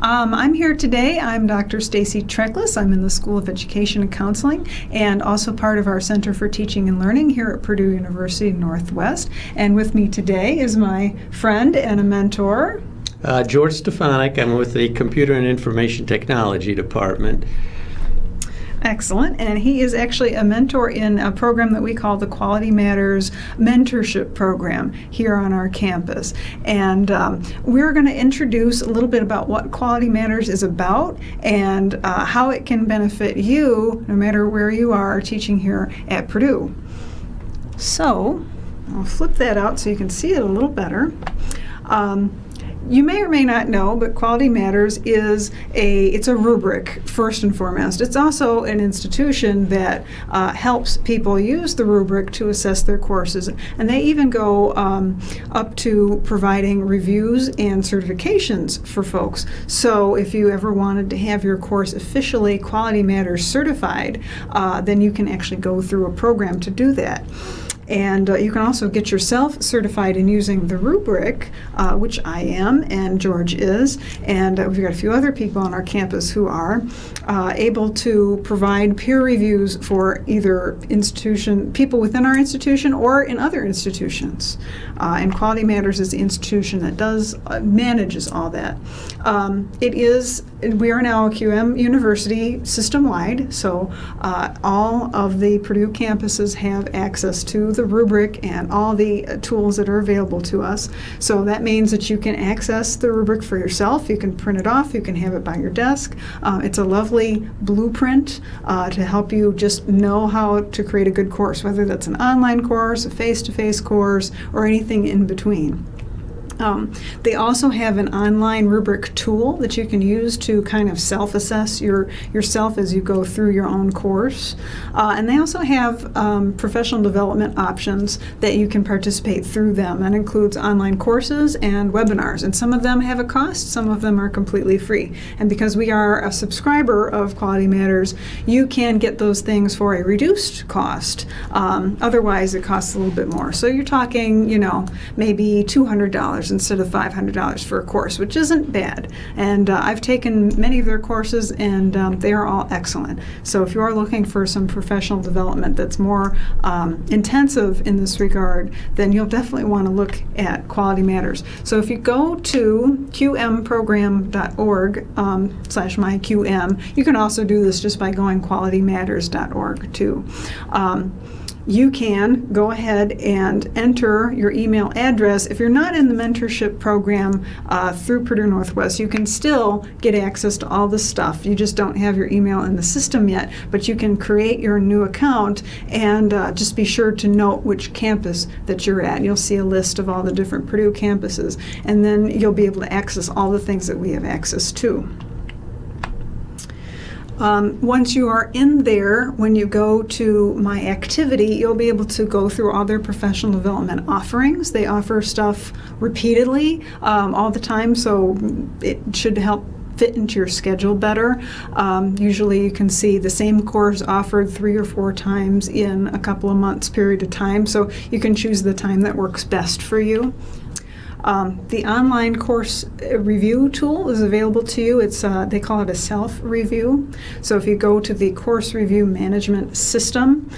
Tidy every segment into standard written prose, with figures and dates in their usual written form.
I'm here today. I'm Dr. Stacy Treckless. I'm in the School of Education and Counseling and also part of our Center for Teaching and Learning here at Purdue University Northwest. And with me today is my friend and a mentor, George Stefanik. I'm with the Computer and Information Technology Department. Excellent. And he is actually a mentor in a program that we call the Quality Matters Mentorship Program here on our campus. And we're going to introduce a little bit about what Quality Matters is about and how it can benefit you no matter where you are teaching here at Purdue. So I'll flip that out so you can see it a little better. You may or may not know, but Quality Matters is it's a rubric, first and foremost. It's also an institution that helps people use the rubric to assess their courses. And they even go up to providing reviews and certifications for folks. So if you ever wanted to have your course officially Quality Matters certified, then you can actually go through a program to do that. And you can also get yourself certified in using the rubric, which I am and George is, and we've got a few other people on our campus who are able to provide peer reviews for either people within our institution or in other institutions. And Quality Matters is the institution that manages all that. We are now a QM University system-wide, so all of the Purdue campuses have access to the rubric and all the tools that are available to us. So that means that you can access the rubric for yourself. You can print it off. You can have it by your desk. It's a lovely blueprint to help you just know how to create a good course, whether that's an online course, a face-to-face course, or anything in between. They also have an online rubric tool that you can use to kind of self-assess yourself as you go through your own course. And they also have professional development options that you can participate through them. That includes online courses and webinars. And some of them have a cost, some of them are completely free. And because we are a subscriber of Quality Matters, you can get those things for a reduced cost. Otherwise, it costs a little bit more. So you're talking, maybe $200 instead of $500 for a course, which isn't bad. And I've taken many of their courses, and they are all excellent. So if you are looking for some professional development that's more intensive in this regard, then you'll definitely want to look at Quality Matters. So if you go to qmprogram.org/myqm, you can also do this just by going qualitymatters.org too. You can go ahead and enter your email address. If you're not in the mentorship program through Purdue Northwest, you can still get access to all this stuff. You just don't have your email in the system yet, but you can create your new account and just be sure to note which campus that you're at. You'll see a list of all the different Purdue campuses, and then you'll be able to access all the things that we have access to. Once you are in there, when you go to My Activity, you'll be able to go through all their professional development offerings. They offer stuff repeatedly all the time, so it should help fit into your schedule better. Usually you can see the same course offered 3 or 4 times in a couple of months period of time, so you can choose the time that works best for you. The online course review tool is available to you. They call it a self-review. So if you go to the course review management system,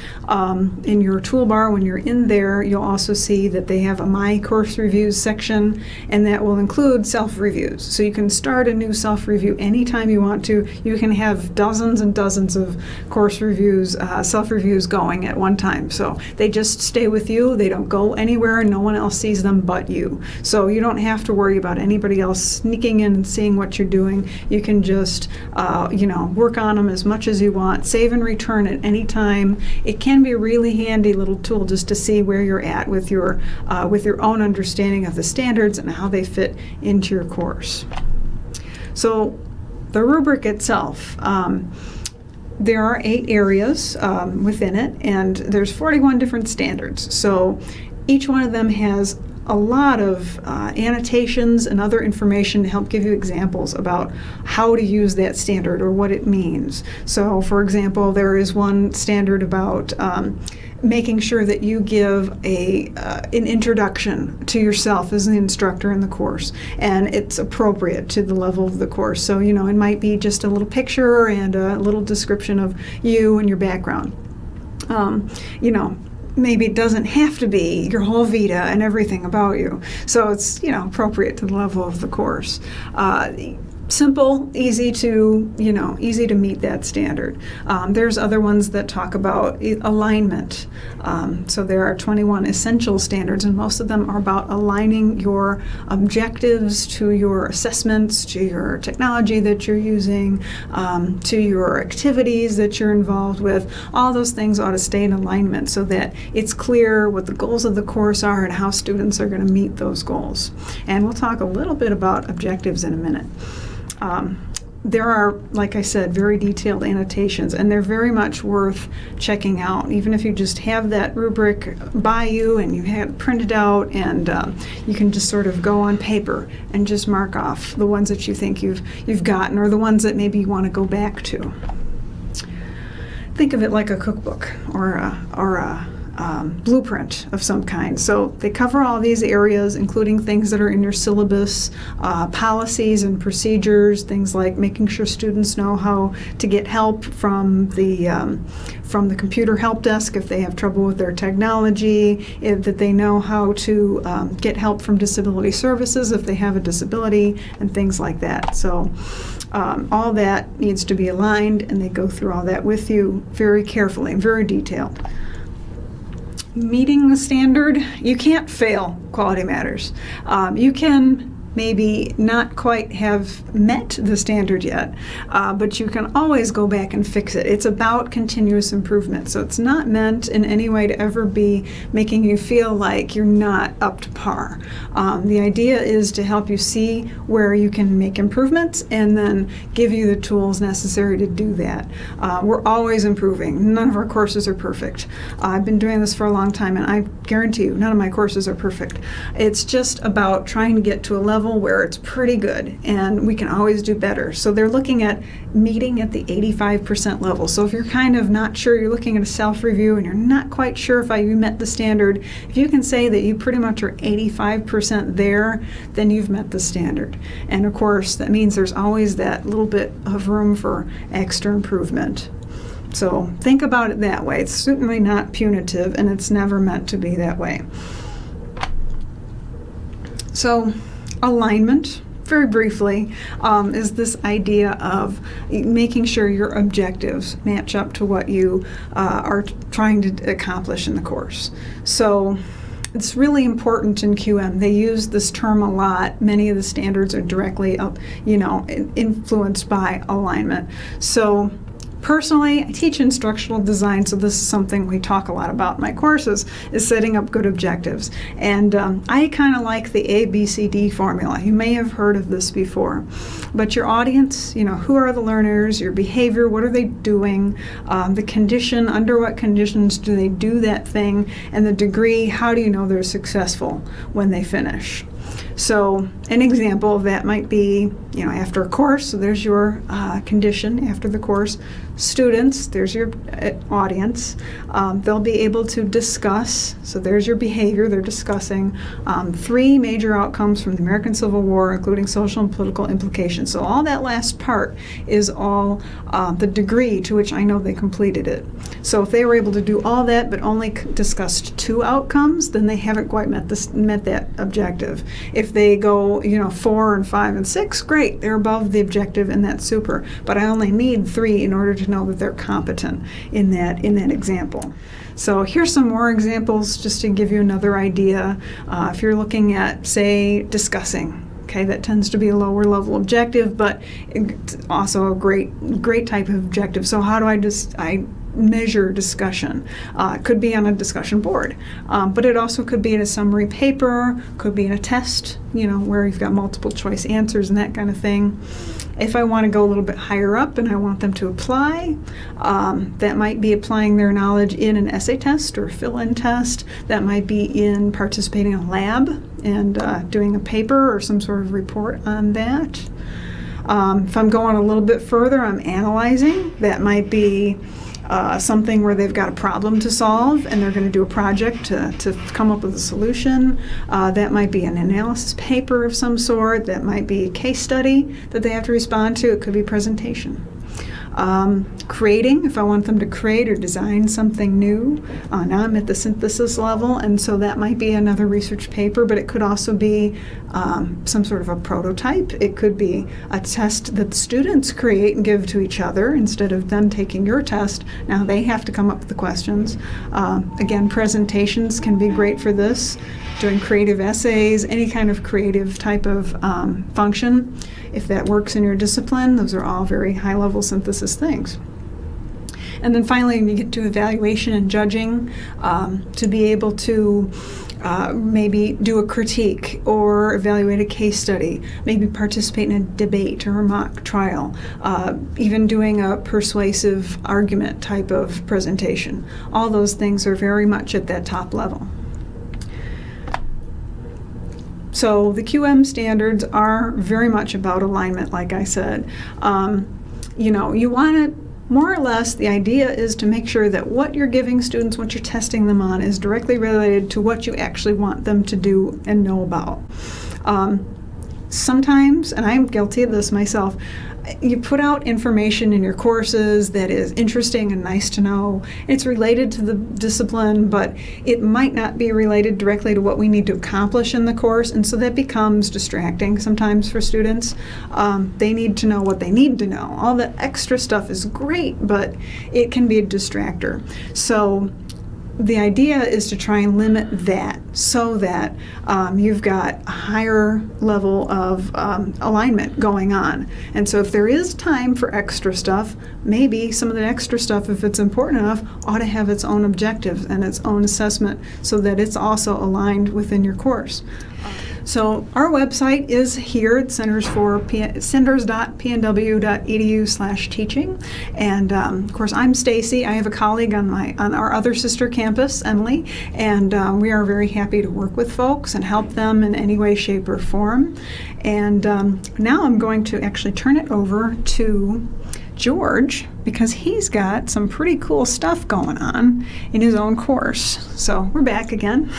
in your toolbar when you're in there, you'll also see that they have a My Course Reviews section, and that will include self-reviews. So you can start a new self-review anytime you want to. You can have dozens and dozens of course reviews, self-reviews going at one time. So they just stay with you. They don't go anywhere. No one else sees them but you. So you don't have to worry about anybody else sneaking in and seeing what you're doing. You can just, work on them as much as you want, save and return at any time. It can be a really handy little tool just to see where you're at with your own understanding of the standards and how they fit into your course. So the rubric itself, there are 8 areas within it, and there's 41 different standards. So each one of them has a lot of annotations and other information to help give you examples about how to use that standard or what it means. So, for example, there is one standard about making sure that you give an introduction to yourself as the instructor in the course, and it's appropriate to the level of the course. So, it might be just a little picture and a little description of you and your background. Maybe it doesn't have to be your whole vita and everything about you. So it's, appropriate to the level of the course. Simple, easy to meet that standard. There's other ones that talk about alignment. So there are 21 essential standards, and most of them are about aligning your objectives to your assessments, to your technology that you're using, to your activities that you're involved with. All those things ought to stay in alignment so that it's clear what the goals of the course are and how students are going to meet those goals. And we'll talk a little bit about objectives in a minute. There are, like I said, very detailed annotations, and they're very much worth checking out. Even if you just have that rubric by you and you have it printed out, and you can just sort of go on paper and just mark off the ones that you think you've gotten, or the ones that maybe you want to go back to. Think of it like a cookbook or a blueprint of some kind. So they cover all these areas, including things that are in your syllabus, policies and procedures, things like making sure students know how to get help from the computer help desk if they have trouble with their technology, that they know how to get help from disability services if they have a disability, and things like that. So all that needs to be aligned, and they go through all that with you very carefully and very detailed. Meeting the standard, you can't fail Quality Matters. You can maybe not quite have met the standard yet, but you can always go back and fix it. It's about continuous improvement, so it's not meant in any way to ever be making you feel like you're not up to par. The idea is to help you see where you can make improvements and then give you the tools necessary to do that. We're always improving. None of our courses are perfect. I've been doing this for a long time, and I guarantee you none of my courses are perfect. It's just about trying to get to a level where it's pretty good, and we can always do better. So they're looking at meeting at the 85% level. So if you're kind of not sure, you're looking at a self-review and you're not quite sure if you met the standard, if you can say that you pretty much are 85% there, then you've met the standard. And of course, that means there's always that little bit of room for extra improvement. So think about it that way. It's certainly not punitive, and it's never meant to be that way. So alignment, very briefly, is this idea of making sure your objectives match up to what you are trying to accomplish in the course. So it's really important in QM. They use this term a lot. Many of the standards are directly, influenced by alignment. So personally, I teach instructional design, so this is something we talk a lot about in my courses, is setting up good objectives. And I kind of like the ABCD formula. You may have heard of this before. But your audience, who are the learners, your behavior, what are they doing, the condition, under what conditions do they do that thing, and the degree, how do you know they're successful when they finish? So an example of that might be, after a course, so there's your condition after the course. Students, there's your audience. They'll be able to discuss, so there's your behavior. They're discussing 3 major outcomes from the American Civil War, including social and political implications. So all that last part is all the degree to which I know they completed it. So if they were able to do all that but only discussed 2 outcomes, then they haven't quite met that objective. If they go, 4 and 5 and 6, great, they're above the objective, and that's super. But I only need 3 in order to know that they're competent in that example. So here's some more examples just to give you another idea. If you're looking at, say, discussing. Okay, that tends to be a lower level objective, but it's also a great type of objective. So how do I measure discussion? It could be on a discussion board, but it also could be in a summary paper, could be in a test, where you've got multiple choice answers and that kind of thing. If I want to go a little bit higher up and I want them to apply, that might be applying their knowledge in an essay test or fill-in test. That might be in participating in a lab and doing a paper or some sort of report on that. If I'm going a little bit further, I'm analyzing. That might be something where they've got a problem to solve and they're going to do a project to come up with a solution. That might be an analysis paper of some sort. That might be a case study that they have to respond to. It could be presentation. Creating, if I want them to create or design something new. Now I'm at the synthesis level, and so that might be another research paper, but it could also be some sort of a prototype. It could be a test that the students create and give to each other instead of them taking your test. Now they have to come up with the questions. Again, presentations can be great for this. Doing creative essays, any kind of creative type of function. If that works in your discipline, those are all very high-level synthesis things. And then finally, when you get to evaluation and judging, to be able to maybe do a critique or evaluate a case study, maybe participate in a debate or a mock trial, even doing a persuasive argument type of presentation. All those things are very much at that top level. So the QM standards are very much about alignment, like I said. You want it, more or less, the idea is to make sure that what you're giving students, what you're testing them on, is directly related to what you actually want them to do and know about. Sometimes, and I'm guilty of this myself, you put out information in your courses that is interesting and nice to know. It's related to the discipline, but it might not be related directly to what we need to accomplish in the course, and so that becomes distracting sometimes for students. They need to know what they need to know. All the extra stuff is great, but it can be a distractor. So the idea is to try and limit that so that you've got a higher level of alignment going on. And so if there is time for extra stuff, maybe some of the extra stuff, if it's important enough, ought to have its own objectives and its own assessment so that it's also aligned within your course. So our website is here at centers.pnw.edu/teaching. And of course, I'm Stacy. I have a colleague on our other sister campus, Emily, and we are very happy to work with folks and help them in any way, shape, or form. And now I'm going to actually turn it over to George, because he's got some pretty cool stuff going on in his own course. So we're back again.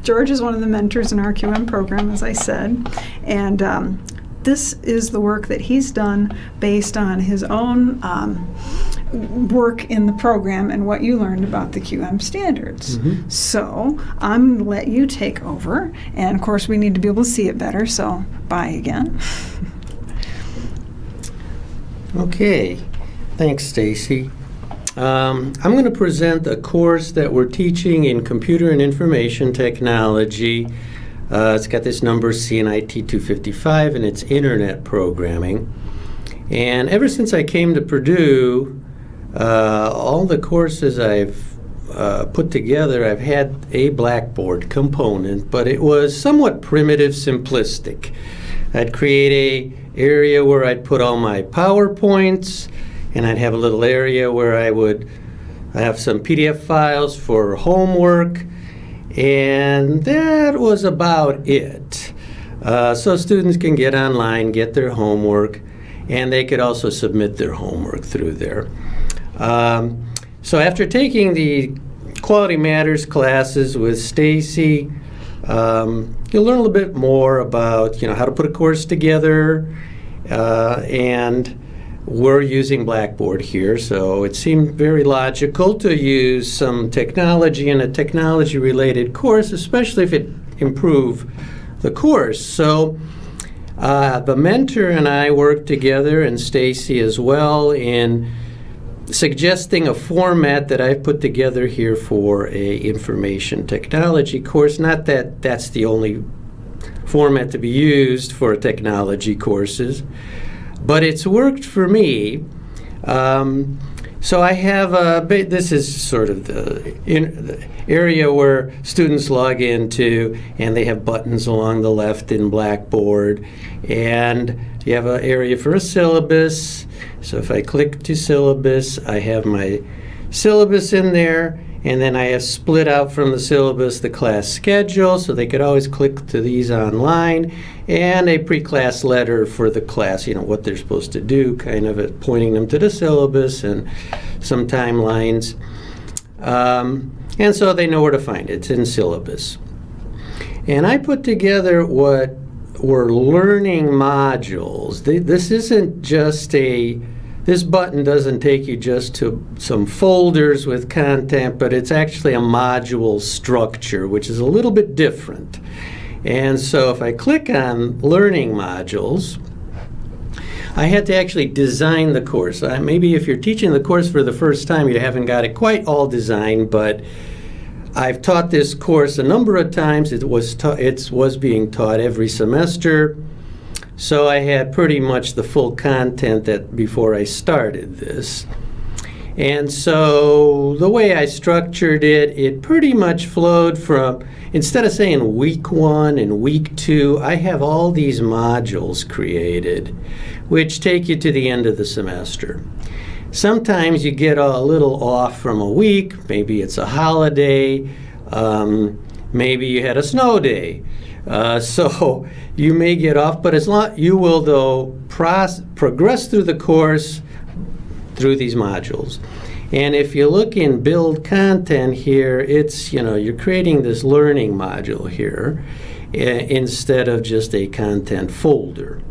George is one of the mentors in our QM program, as I said, and this is the work that he's done based on his own work in the program and what you learned about the QM standards. Mm-hmm. So I'm going to let you take over, and of course we need to be able to see it better, so bye again. Okay, thanks, Stacy. I'm going to present a course that we're teaching in Computer and Information Technology. It's got this number CNIT 255, and it's Internet Programming. And ever since I came to Purdue, all the courses I've put together, I've had a Blackboard component, but it was somewhat primitive, simplistic. I'd create an area where I'd put all my PowerPoints, and I'd have a little area where I would have some PDF files for homework, and that was about it. So students can get online, get their homework, and they could also submit their homework through there. So after taking the Quality Matters classes with Stacy, you'll learn a little bit more about how to put a course together, and we're using Blackboard here, so it seemed very logical to use some technology in a technology-related course, especially if it improved the course. So the mentor and I worked together, and Stacy as well, in suggesting a format that I've put together here for a information technology course. Not that that's the only format to be used for technology courses, but it's worked for me. So I have this is sort of the area where students log into, and they have buttons along the left in Blackboard, and you have an area for a syllabus. So if I click to syllabus, I have my syllabus in there, And then I have split out from the syllabus the class schedule, so they could always click to these online, and a pre-class letter for the class, what they're supposed to do, kind of pointing them to the syllabus and some timelines. And so they know where to find it. It's in syllabus. And I put together what were learning modules. This isn't just this button doesn't take you just to some folders with content, but it's actually a module structure, which is a little bit different. And so if I click on learning modules, I had to actually design the course. Maybe if you're teaching the course for the first time, you haven't got it quite all designed, but I've taught this course a number of times. It was being taught every semester. So I had pretty much the full content before I started this. And so the way I structured it, it pretty much flowed from, instead of saying week 1 and week 2, I have all these modules created, which take you to the end of the semester. Sometimes you get a little off from a week. Maybe it's a holiday. Maybe you had a snow day. So you may get off, but you will, though, progress through the course through these modules. And if you look in build content here, it's, you're creating this learning module here instead of just a content folder.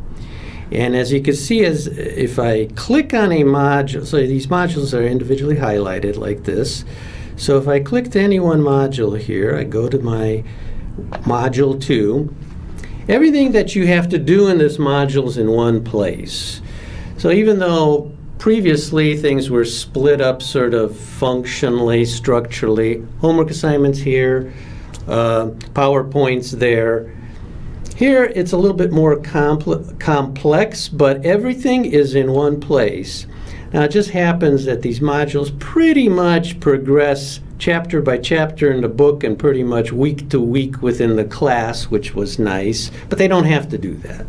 And as you can see, if I click on a module, so these modules are individually highlighted like this. So if I click to any one module here, I go to my Module 2. Everything that you have to do in this module is in one place. So even though previously things were split up sort of functionally, structurally, homework assignments here, PowerPoints there, here it's a little bit more complex, but everything is in one place. Now it just happens that these modules pretty much progress chapter by chapter in the book and pretty much week to week within the class, which was nice, but they don't have to do that.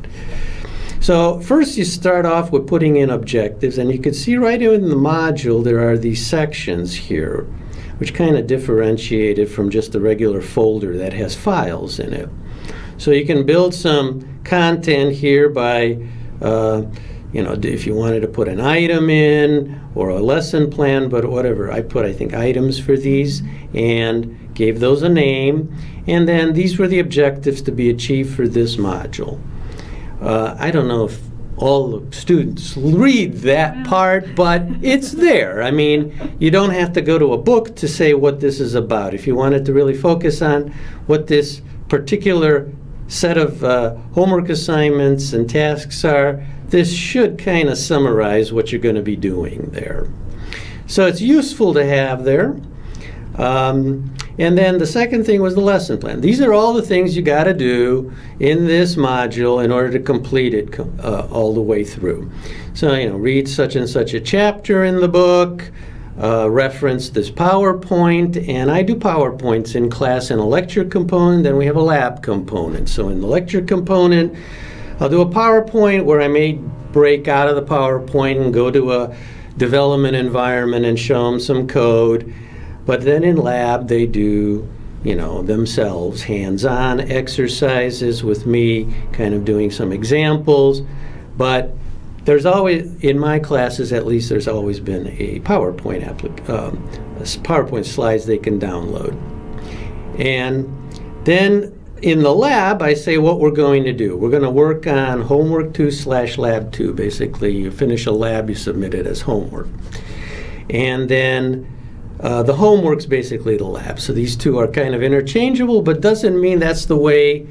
So first you start off with putting in objectives, and you can see right in the module there are these sections here, which kind of differentiate it from just a regular folder that has files in it. So you can build some content here by, if you wanted to put an item in or a lesson plan, but whatever. I think, items for these and gave those a name. And then these were the objectives to be achieved for this module. I don't know if all the students read that part, but it's there. I mean, you don't have to go to a book to say what this is about. If you wanted to really focus on what this particular set of homework assignments and tasks are, this should kind of summarize what you're going to be doing there. So it's useful to have there. And then the second thing was the lesson plan. These are all the things you got to do in this module in order to complete it all the way through. So, read such and such a chapter in the book, reference this PowerPoint, and I do PowerPoints in class in a lecture component, then we have a lab component. So in the lecture component, I'll do a PowerPoint where I may break out of the PowerPoint and go to a development environment and show them some code. But then in lab, they do, themselves, hands-on exercises with me, kind of doing some examples. But there's always, in my classes at least, there's always been a PowerPoint PowerPoint slides they can download. And then in the lab, I say what we're going to do. We're going to work on homework 2/lab 2. Basically, you finish a lab, you submit it as homework. And then the homework's basically the lab. So these two are kind of interchangeable, but doesn't mean that's the way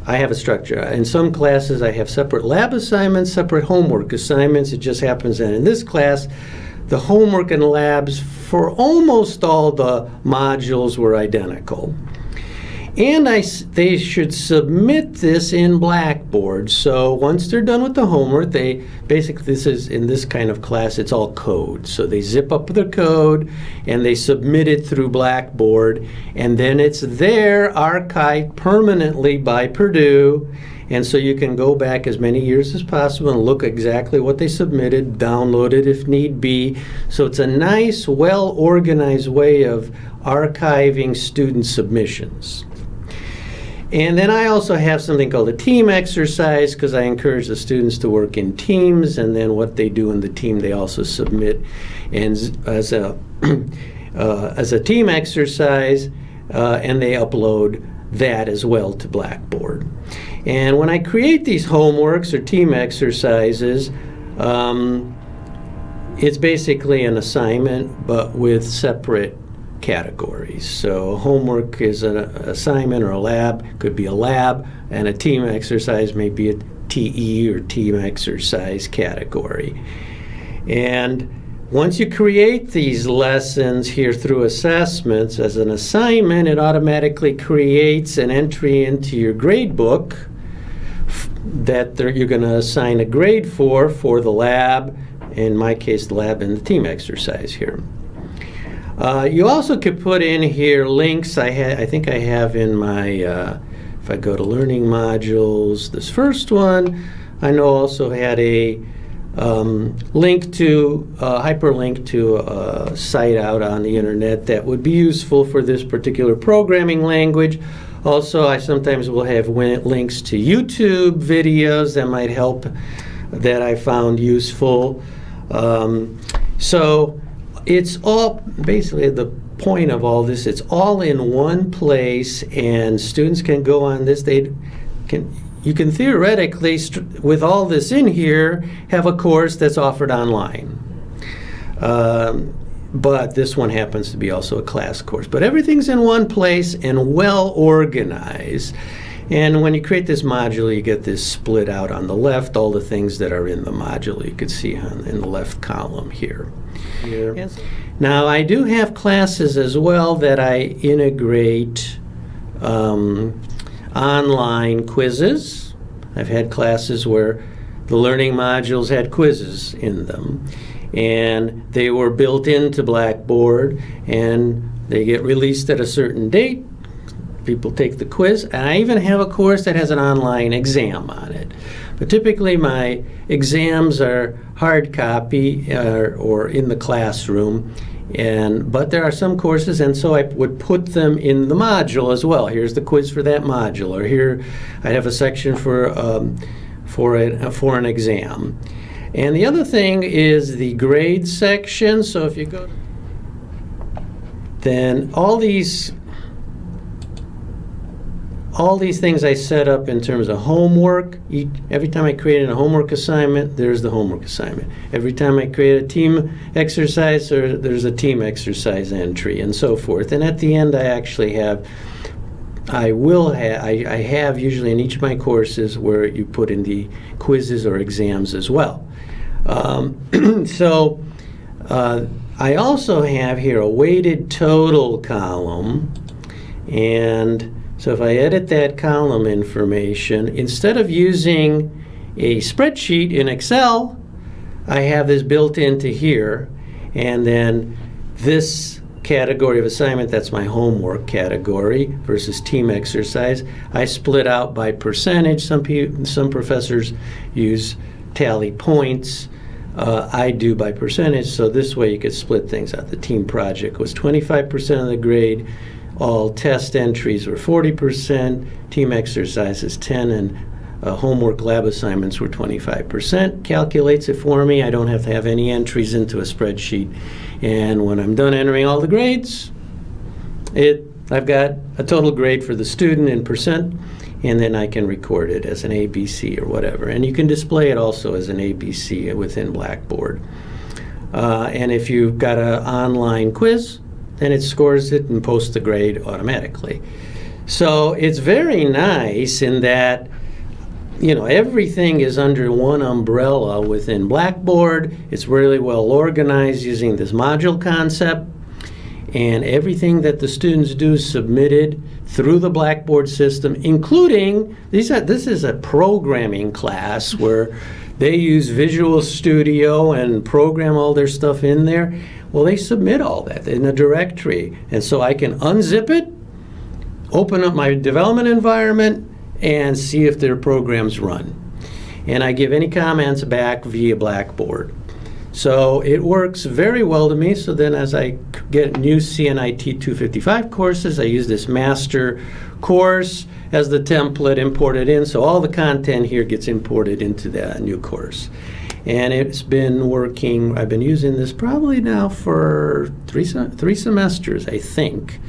I have a structure. In some classes, I have separate lab assignments, separate homework assignments. It just happens that in this class, the homework and labs for almost all the modules were identical. And they should submit this in Blackboard. So once they're done with the homework, in this kind of class, it's all code. So they zip up their code and they submit it through Blackboard. And then it's there archived permanently by Purdue. And so you can go back as many years as possible and look exactly what they submitted, download it if need be. So it's a nice, well-organized way of archiving student submissions. And then I also have something called a team exercise, because I encourage the students to work in teams, and then what they do in the team they also submit and as a team exercise, and they upload that as well to Blackboard. And when I create these homeworks or team exercises, it's basically an assignment but with separate categories. So homework is an assignment or a lab, could be a lab, and a team exercise may be a TE or team exercise category. And once you create these lessons here through assessments as an assignment, it automatically creates an entry into your grade book that you're going to assign a grade for the lab, in my case the lab and the team exercise here. You also could put in here links. I think I have in my, if I go to learning modules, this first one, I know also had a link to, hyperlink to a site out on the internet that would be useful for this particular programming language. Also, I sometimes will have links to YouTube videos that might help, that I found useful. So it's all, basically the point of all this, it's all in one place, and students can go on this. You can theoretically, with all this in here, have a course that's offered online. But this one happens to be also a class course. But everything's in one place and well organized. And when you create this module, you get this split out on the left, all the things that are in the module you could see in the left column here. Now, I do have classes as well that I integrate online quizzes. I've had classes where the learning modules had quizzes in them, and they were built into Blackboard, and they get released at a certain date. People take the quiz, and I even have a course that has an online exam on it. But typically my exams are hard copy or in the classroom, but there are some courses, and so I would put them in the module as well. Here's the quiz for that module, or here I have a section for an exam. And the other thing is the grade section. So if you go, then all these things I set up in terms of homework. Every time I create a homework assignment, there's the homework assignment. Every time I create a team exercise, there's a team exercise entry, and so forth. And at the end, I actually have, I have usually in each of my courses where you put in the quizzes or exams as well. So I also have here a weighted total column, and so if I edit that column information, instead of using a spreadsheet in Excel, I have this built into here, and then this category of assignment, that's my homework category versus team exercise, I split out by percentage. Some professors use tally points. I do by percentage, so this way you could split things out. The team project was 25% of the grade. All test entries were 40%, team exercises 10, and homework lab assignments were 25%. Calculates it for me. I don't have to have any entries into a spreadsheet. And when I'm done entering all the grades, I've got a total grade for the student in percent, and then I can record it as an ABC or whatever. And you can display it also as an ABC within Blackboard. And if you've got an online quiz, then it scores it and posts the grade automatically. So it's very nice in that, everything is under one umbrella within Blackboard. It's really well organized using this module concept, and everything that the students do is submitted through the Blackboard system, including, this is a programming class where they use Visual Studio and program all their stuff in there. Well, they submit all that in a directory, and so I can unzip it, open up my development environment, and see if their programs run. And I give any comments back via Blackboard. So it works very well to me. So then as I get new CNIT 255 courses, I use this master course as the template imported in. So all the content here gets imported into that new course. And it's been working, I've been using this probably now for three semesters, I think.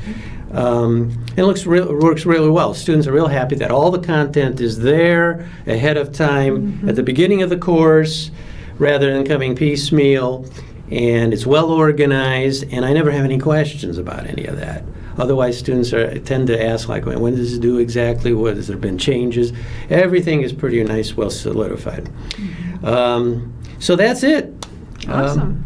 It works really well. Students are real happy that all the content is there ahead of time at the beginning of the course rather than coming piecemeal, and it's well organized, and I never have any questions about any of that. Otherwise, students tend to ask, like, when does it do exactly? What has there been changes? Everything is pretty nice, well solidified. So that's it. Awesome.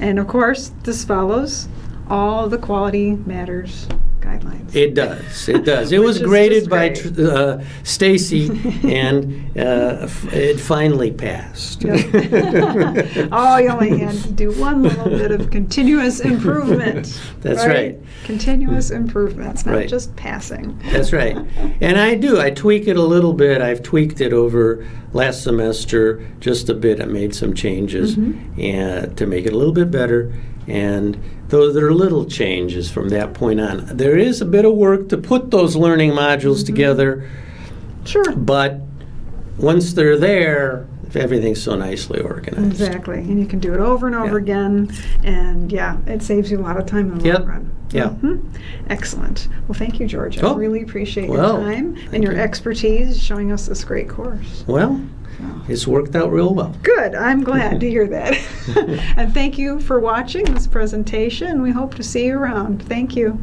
And of course, this follows all the Quality Matters guidelines. It does. It does. It Which was is graded just by Stacy, and it finally passed. Yep. Oh, you only had to do one little bit of continuous improvement. That's right. Continuous improvements, not Right. just passing. That's right. And I tweak it a little bit. I've tweaked it over last semester just a bit. I made some changes and to make it a little bit better. And those are little changes from that point on. There is a bit of work to put those learning modules together, Sure. but once they're there, everything's so nicely organized. Exactly. And you can do it over and over Yeah. again. And yeah, it saves you a lot of time in the Yep. long run. Yeah. Excellent. Well, thank you, George. I Oh, really appreciate your well, time thank and your you. expertise showing us this great course. Well, it's worked out real well. Good. I'm glad to hear that. And thank you for watching this presentation. We hope to see you around. Thank you.